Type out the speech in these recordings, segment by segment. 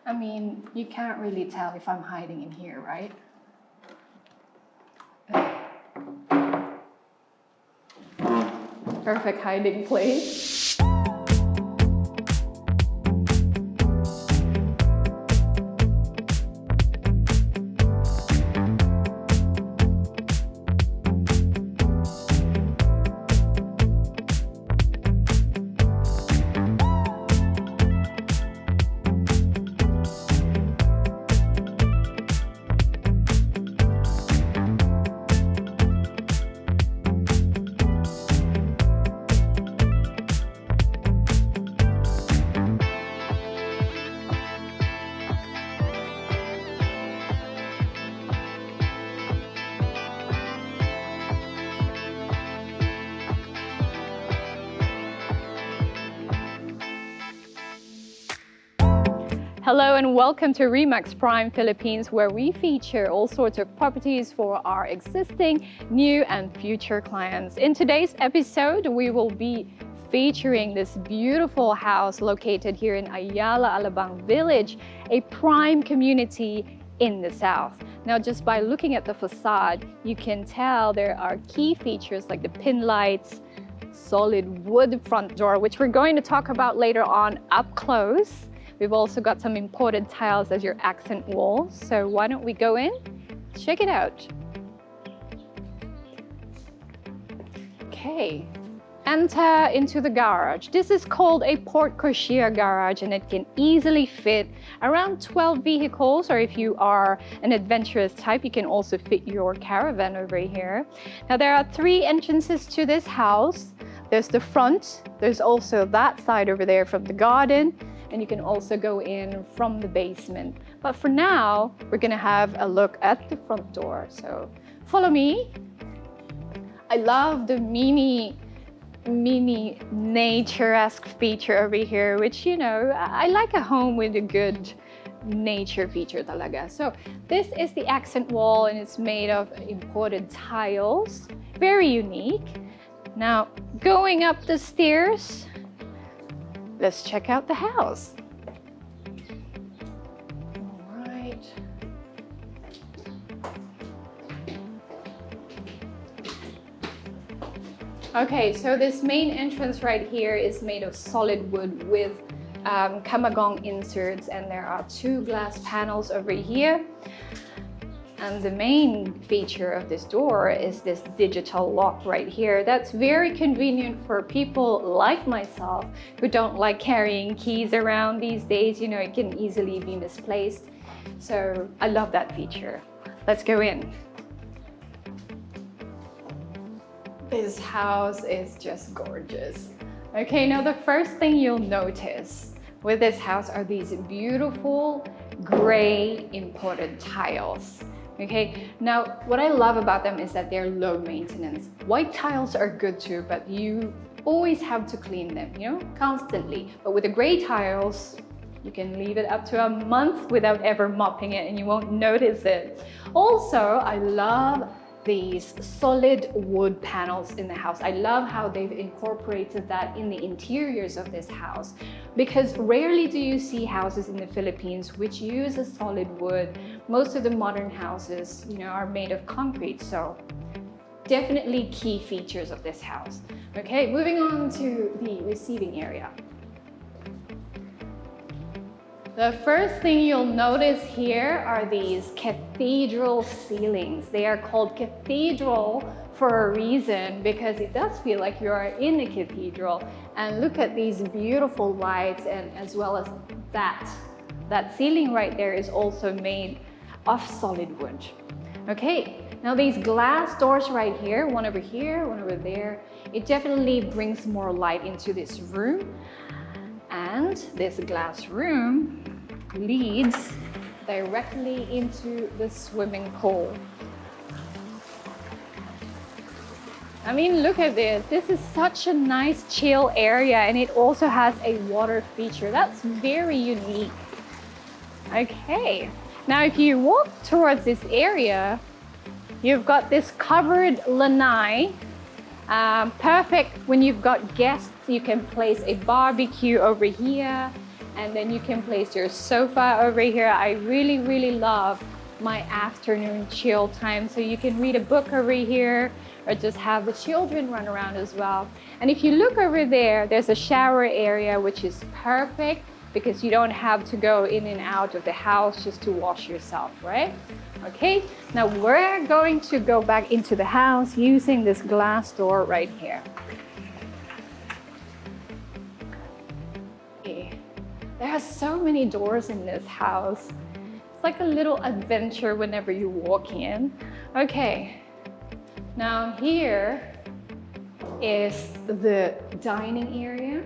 I mean, you can't really tell if I'm hiding in here, right? Perfect hiding place. Hello and welcome to REMAX Prime Philippines, where we feature all sorts of properties for our existing, new and future clients. In today's episode, we will be featuring this beautiful house located here in Ayala Alabang Village, a prime community in the south. Now, just by looking at the facade, you can tell there are key features like the pin lights, solid wood front door, which we're going to talk about later on up close. We've also got some imported tiles as your accent walls. So why don't we go in, check it out. Okay, enter into the garage. This is called a porte cochere garage, and it can easily fit around 12 vehicles, or if you are an adventurous type, you can also fit your caravan over here. Now there are 3 entrances to this house. There's the front, there's also that side over there from the garden, and you can also go in from the basement. But for now, we're gonna have a look at the front door. So follow me. I love the mini nature-esque feature over here, which, you know, I like a home with a good nature feature talaga. So this is the accent wall, and it's made of imported tiles. Very unique. Now, going up the stairs, let's check out the house. All right. Okay, so this main entrance right here is made of solid wood with kamagong inserts, and there are 2 glass panels over here. And the main feature of this door is this digital lock right here. That's very convenient for people like myself who don't like carrying keys around these days. You know, it can easily be misplaced. So I love that feature. Let's go in. This house is just gorgeous. Okay, now the first thing you'll notice with this house are these beautiful gray imported tiles. Okay, now what I love about them is that they're low maintenance. White tiles are good too, but you always have to clean them, you know, constantly. But with the gray tiles, you can leave it up to a month without ever mopping it and you won't notice it. Also, I love these solid wood panels in the house. I love how they've incorporated that in the interiors of this house, because rarely do you see houses in the Philippines which use a solid wood. Most of the modern houses, you know, are made of concrete. So definitely key features of this house. Okay, moving on to the receiving area. The first thing you'll notice here are these cathedral ceilings. They are called cathedral for a reason, because it does feel like you are in a cathedral. And look at these beautiful lights, and as well as that ceiling right there is also made of solid wood. Okay, now these glass doors right here, one over here, one over there, it definitely brings more light into this room. And this glass room leads directly into the swimming pool. I mean, look at this. This is such a nice chill area, and it also has a water feature. That's very unique. Okay, now if you walk towards this area, you've got this covered lanai. Perfect when you've got guests. You can place a barbecue over here. And then you can place your sofa over here. I really, really love my afternoon chill time. So you can read a book over here or just have the children run around as well. And if you look over there, there's a shower area, which is perfect because you don't have to go in and out of the house just to wash yourself, right? Okay, now we're going to go back into the house using this glass door right here. There are so many doors in this house. It's like a little adventure whenever you walk in. Okay, now here is the dining area,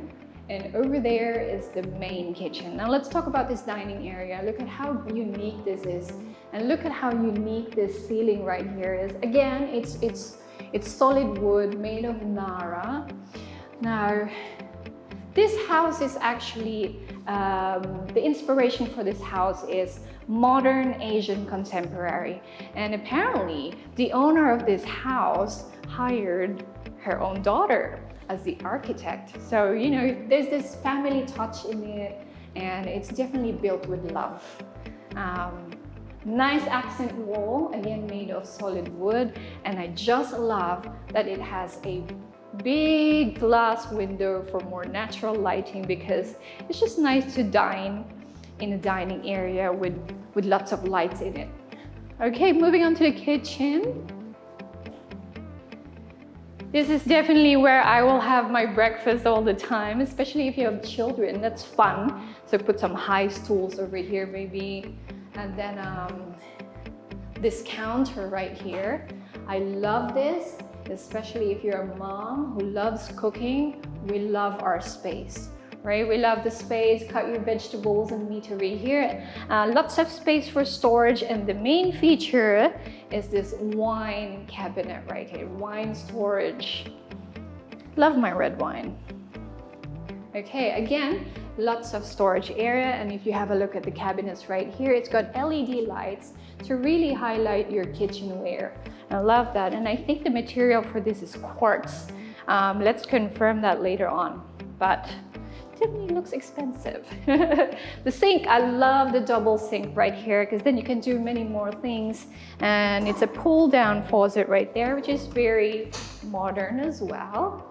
and over there is the main kitchen. Now let's talk about this dining area. Look at how unique this is, and look at how unique this ceiling right here is. Again, it's solid wood made of Nara. Now, this house is actually, the inspiration for this house is modern Asian contemporary. And apparently, the owner of this house hired her own daughter as the architect. So, you know, there's this family touch in it, and it's definitely built with love. Nice accent wall, again made of solid wood, and I just love that it has a big glass window for more natural lighting because it's just nice to dine in a dining area with lots of lights in it. Okay, moving on to the kitchen. This is definitely where I will have my breakfast all the time, especially if you have children. That's fun. So put some high stools over here maybe, and then this counter right here. I love this. Especially if you're a mom who loves cooking, we love our space, right? We love the space, cut your vegetables and meat over here. Lots of space for storage, and the main feature is this wine cabinet right here, wine storage. Love my red wine. Okay, again, lots of storage area, and if you have a look at the cabinets right here, it's got LED lights to really highlight your kitchenware. I love that, and I think the material for this is quartz. Let's confirm that later on, but definitely looks expensive. The sink, I love the double sink right here because then you can do many more things, and it's a pull down faucet right there, which is very modern as well.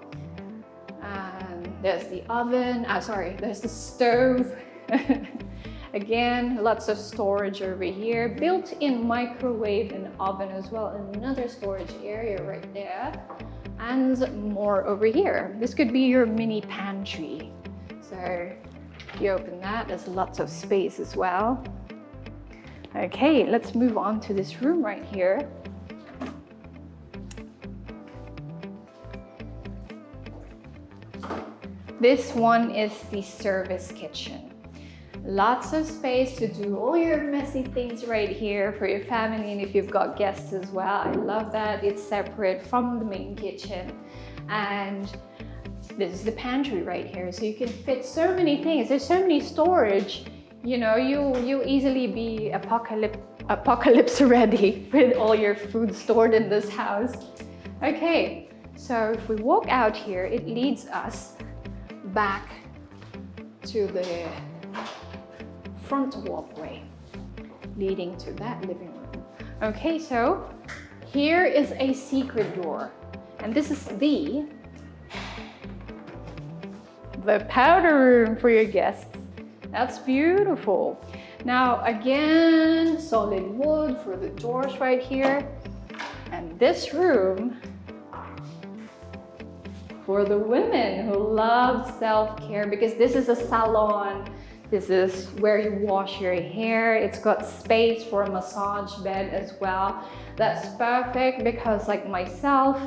And there's the oven, there's the stove. Again, lots of storage over here, built-in microwave and oven as well. Another storage area right there, and more over here. This could be your mini pantry. So if you open that, there's lots of space as well. Okay, let's move on to this room right here. This one is the service kitchen. Lots of space to do all your messy things right here for your family, and if you've got guests as well. I love that it's separate from the main kitchen. And this is the pantry right here, so you can fit so many things. There's so many storage. You know, you easily be apocalypse ready with all your food stored in this house. Okay, so if we walk out here, it leads us back to the front walkway leading to that living room. Okay, so here is a secret door, and this is the powder room for your guests. That's beautiful. Now again, solid wood for the doors right here, and this room for the women who love self-care, because this is a salon. This is where you wash your hair. It's got space for a massage bed as well. That's perfect because, like myself,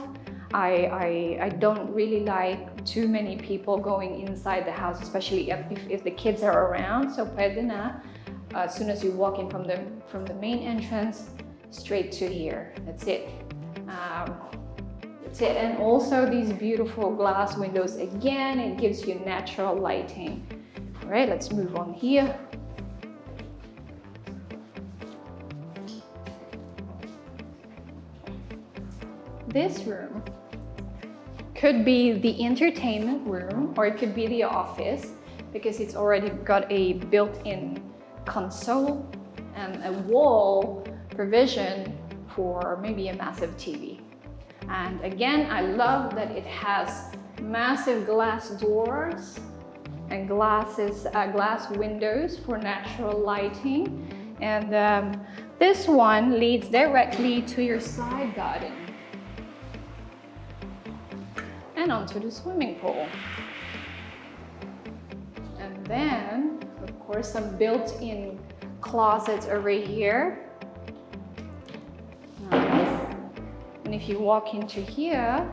I don't really like too many people going inside the house, especially if the kids are around. So pwede na, as soon as you walk in from the main entrance, straight to here. That's it. That's it. And also these beautiful glass windows. Again, it gives you natural lighting. All right, let's move on here. This room could be the entertainment room, or it could be the office. because it's already got a built-in console and a wall provision for maybe a massive TV. And again, I love that it has massive glass doors and glass windows for natural lighting. And this one leads directly to your side garden and onto the swimming pool. And then, of course, some built-in closets over here. Nice. And if you walk into here,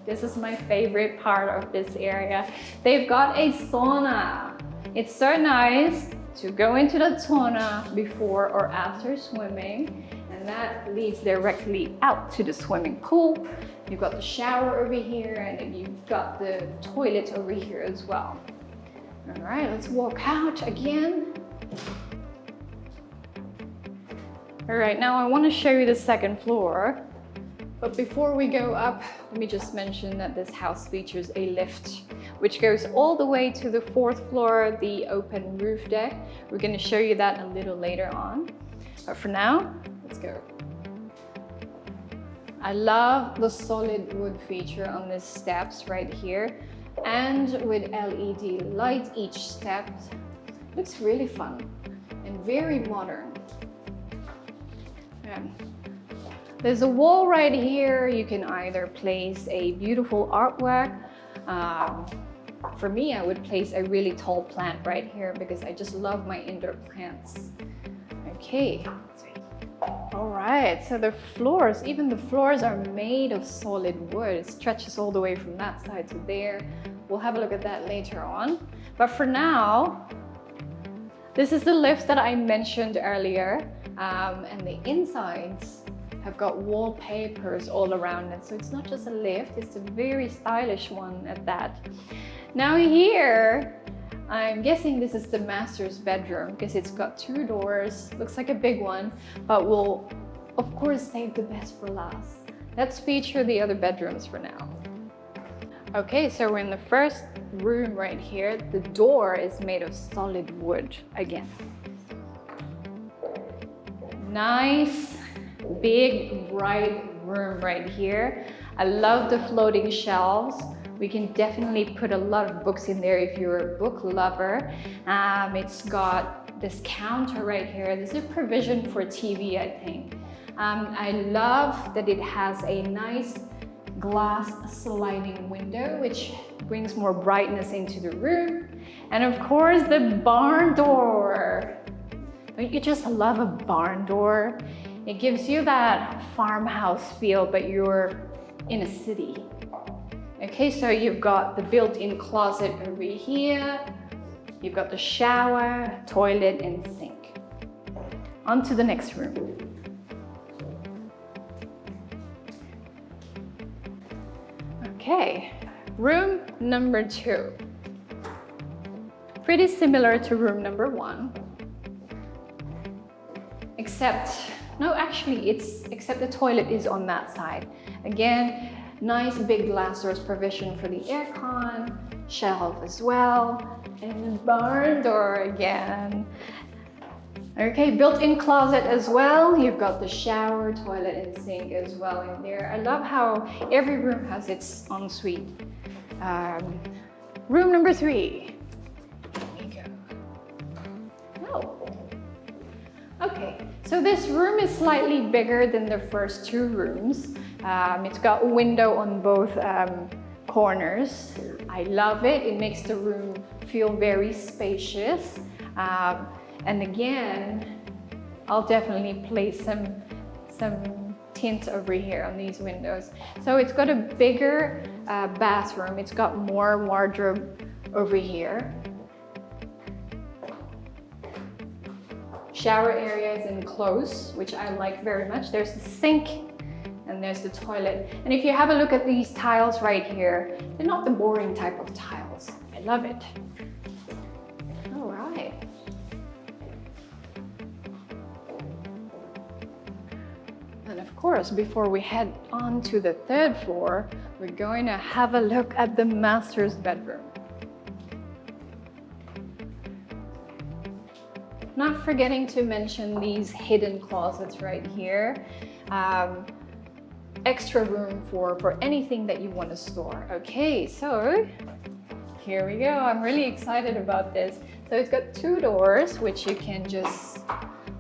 this is my favorite part of this area. They've got a sauna. It's so nice to go into the sauna before or after swimming, and that leads directly out to the swimming pool. You've got the shower over here, and then you've got the toilet over here as well. All right, let's walk out again. All right, now I want to show you the second floor. But before we go up, let me just mention that this house features a lift, which goes all the way to the 4th floor, the open roof deck. We're going to show you that a little later on. But for now, let's go. I love the solid wood feature on the steps right here, and with LED light each step. Looks really fun and very modern. Yeah. There's a wall right here. You can either place a beautiful artwork. For me, I would place a really tall plant right here because I just love my indoor plants. Okay. All right, so the floors, even the floors are made of solid wood. It stretches all the way from that side to there. We'll have a look at that later on. But for now, this is the lift that I mentioned earlier. And the insides have got wallpapers all around it. So it's not just a lift, it's a very stylish one at that. Now here, I'm guessing this is the master's bedroom because it's got 2 doors, looks like a big one, but we'll of course save the best for last. Let's feature the other bedrooms for now. Okay, so we're in the first room right here. The door is made of solid wood again. Nice, big, bright room right here. I love the floating shelves. We can definitely put a lot of books in there if you're a book lover. It's got this counter right here. This is a provision for TV, I think. I love that it has a nice glass sliding window, which brings more brightness into the room. And of course, the barn door. Don't you just love a barn door? It gives you that farmhouse feel, but you're in a city. Okay, so you've got the built-in closet over here. You've got the shower, toilet, and sink. On to the next room. Okay, room number 2. Pretty similar to room number 1. Except the toilet is on that side. Again, nice big glass doors provision for the aircon, shelf as well, and the barn door again. Okay, built-in closet as well. You've got the shower, toilet, and sink as well in there. I love how every room has its ensuite. Room number 3. Here we go. Oh. Okay, so this room is slightly bigger than the first 2 rooms. It's got a window on both corners. I love it. It makes the room feel very spacious. And again, I'll definitely place some tint over here on these windows. So it's got a bigger bathroom. It's got more wardrobe over here. Shower area is enclosed, which I like very much. There's the sink and there's the toilet. And if you have a look at these tiles right here, they're not the boring type of tiles. I love it. All right. And of course, before we head on to the 3rd floor, we're going to have a look at the master's bedroom. Not forgetting to mention these hidden closets right here. Extra room for anything that you want to store. Okay, so here we go. I'm really excited about this. So it's got 2 doors, which you can just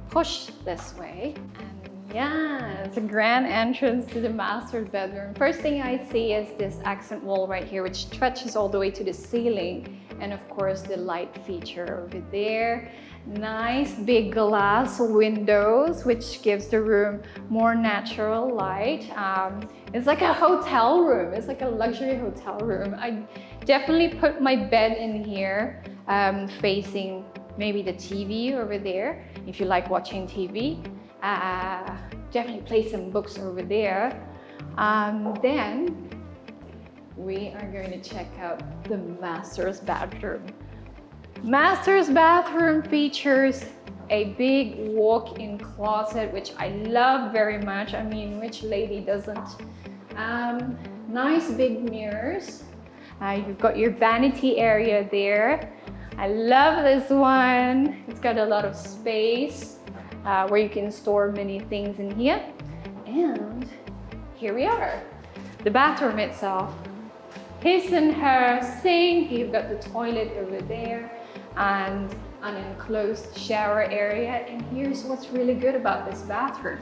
push this way. And yeah, it's a grand entrance to the master's bedroom. First thing I see is this accent wall right here, which stretches all the way to the ceiling. And of course, the light feature over there. Nice big glass windows, which gives the room more natural light. It's like a hotel room. It's like a luxury hotel room. I definitely put my bed in here, facing maybe the TV over there. If you like watching TV, definitely place some books over there. Then we are going to check out the master's bathroom. Master's bathroom features a big walk-in closet, which I love very much. I mean, which lady doesn't? Nice big mirrors. You've got your vanity area there. I love this one. It's got a lot of space where you can store many things in here. And here we are, the bathroom itself. His and her sink. You've got the toilet over there and an enclosed shower area. And here's what's really good about this bathroom.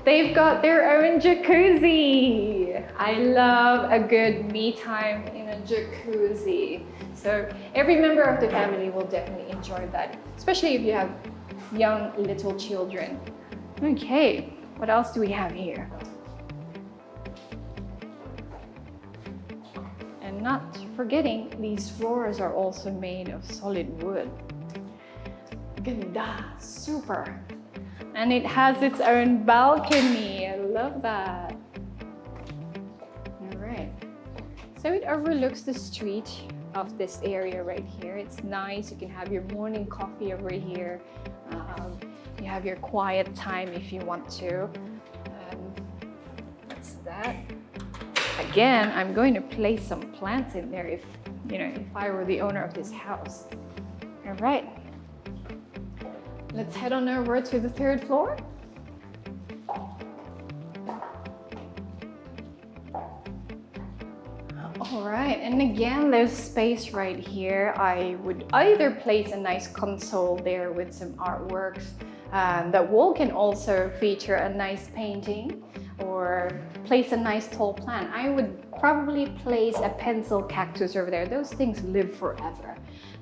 They've got their own jacuzzi. I love a good me time in a jacuzzi. So every member of the family will definitely enjoy that, especially if you have young little children. Okay, what else do we have here? And not forgetting, these floors are also made of solid wood. Ganda, super. And it has its own balcony. I love that. All right. So it overlooks the street of this area right here. It's nice. You can have your morning coffee over here. You have your quiet time if you want to. What's that? Again, I'm going to place some plants in there if I were the owner of this house. All right. Let's head on over to the 3rd floor. All right, and again, there's space right here. I would either place a nice console there with some artworks. The wall can also feature a nice painting or place a nice tall plant. I would probably place a pencil cactus over there. Those things live forever.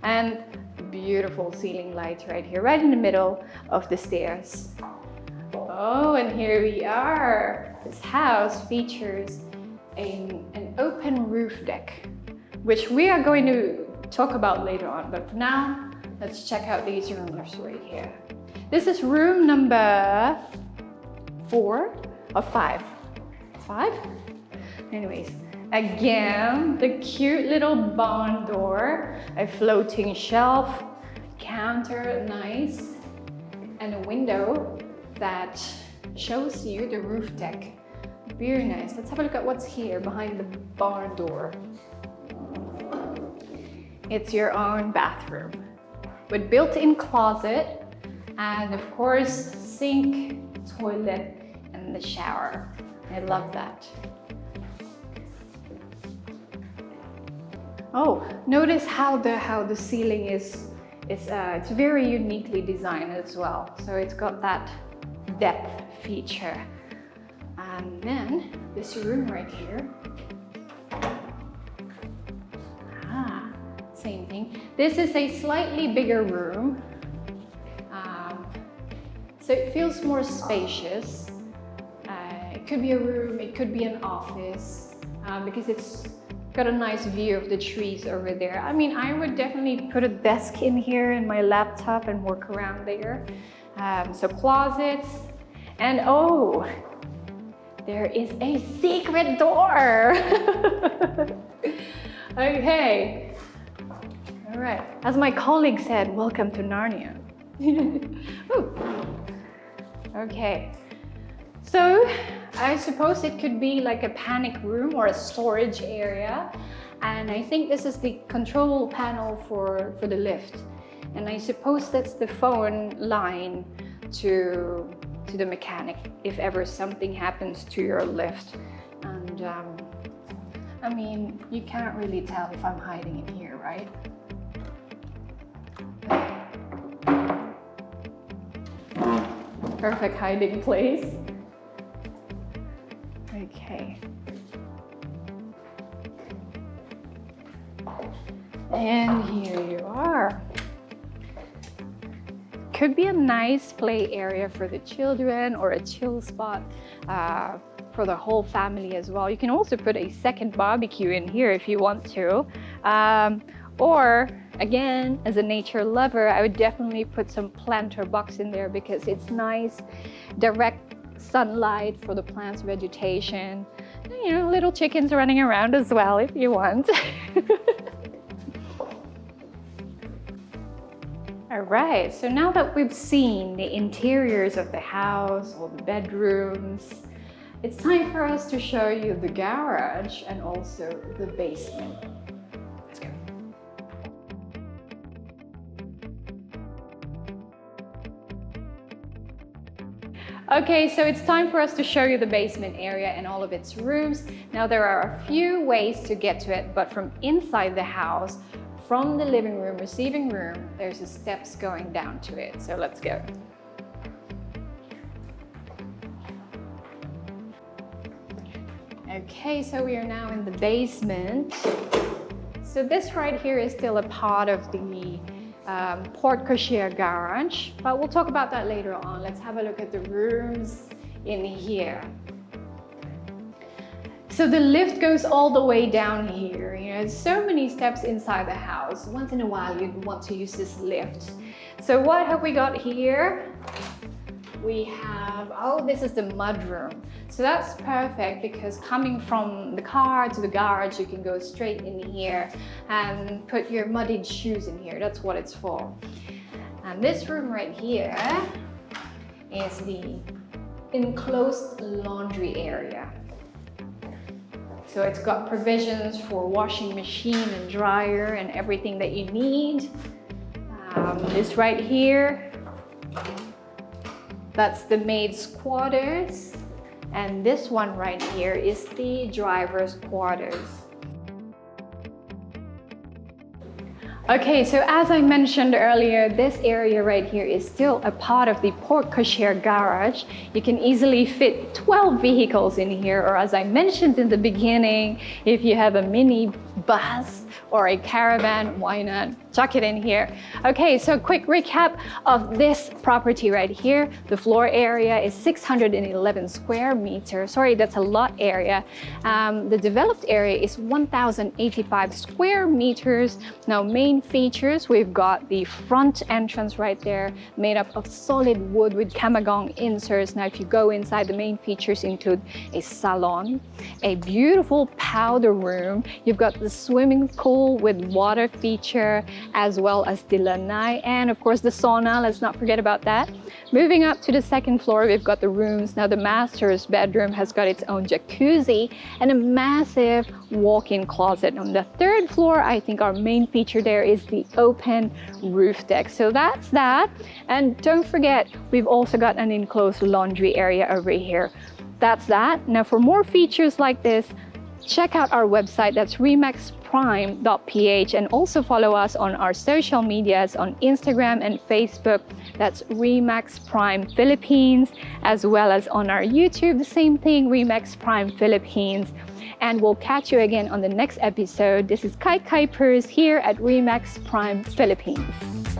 And beautiful ceiling lights right here, right in the middle of the stairs. Oh, and here we are. This house features an open roof deck, which we are going to talk about later on. But for now, let's check out these rooms right here. This is room number 4 or 5. 5? Anyways, again, the cute little barn door, a floating shelf, counter, nice, and a window that shows you the roof deck. Very nice. Let's have a look at what's here behind the barn door. It's your own bathroom with built-in closet and of course sink, toilet, and the shower. I love that. Oh, notice how the ceiling is it's very uniquely designed as well. So it's got that depth feature. And then this room right here. Same thing. This is a slightly bigger room. So it feels more spacious. It could be a room, it could be an office, because it's got a nice view of the trees over there. I mean, I would definitely put a desk in here and my laptop and work around there. So closets, and oh, there is a secret door. Okay. All right. As my colleague said, welcome to Narnia. Okay. So I suppose it could be like a panic room or a storage area. And I think this is the control panel for the lift. And I suppose that's the phone line to the mechanic if ever something happens to your lift. And I mean, you can't really tell if I'm hiding in here, right? Perfect hiding place. Okay. And here you are. Could be a nice play area for the children or a chill spot for the whole family as well. You can also put a second barbecue in here if you want to. Or again, as a nature lover, I would definitely put some planter box in there because it's nice, direct sunlight for the plants, vegetation. You know, little chickens running around as well if you want. All right, so now that we've seen the interiors of the house, all the bedrooms, it's time for us to show you the garage and also the basement. Let's go. Okay, so it's time for us to show you the basement area and all of its rooms. Now there are a few ways to get to it, but from inside the house, from the living room, receiving room, there's the steps going down to it. So let's go. Okay, so we are now in the basement. So this right here is still a part of the porte-cochere garage, but we'll talk about that later on. Let's have a look at the rooms in here. So the lift goes all the way down here. You know, so many steps inside the house. Once in a while, you'd want to use this lift. So what have we got here? We have, oh, this is the mudroom. So that's perfect because coming from the car to the garage, you can go straight in here and put your muddied shoes in here. That's what it's for. And this room right here is the enclosed laundry area. So it's got provisions for washing machine and dryer and everything that you need. This right here, that's the maid's quarters. And this one right here is the driver's quarters. Okay, so as I mentioned earlier, this area right here is still a part of the porte-cochere garage. You can easily fit 12 vehicles in here, or as I mentioned in the beginning, if you have a mini bus or a caravan, why not chuck it in here? Okay, so quick recap of this property right here. The floor area is 611 square meters. Sorry, that's a lot area. The developed area is 1,085 square meters. Now, main features, we've got the front entrance right there, made up of solid wood with camagong inserts. Now, if you go inside, the main features include a salon, a beautiful powder room. You've got the swimming pool with water feature, as well as the lanai, and of course the sauna, let's not forget about that. Moving up to the second floor, we've got the rooms. Now the master's bedroom has got its own jacuzzi and a massive walk-in closet. On the third floor, I think our main feature there is the open roof deck. So that's that. And don't forget, we've also got an enclosed laundry area over here. That's that. Now for more features like this, check out our website, that's remaxprime.ph, and also follow us on our social medias on Instagram and Facebook, that's REMAX Prime Philippines, as well as on our YouTube, the same thing, REMAX Prime Philippines. And we'll catch you again on the next episode. This is Kai Kuipers here at REMAX Prime Philippines.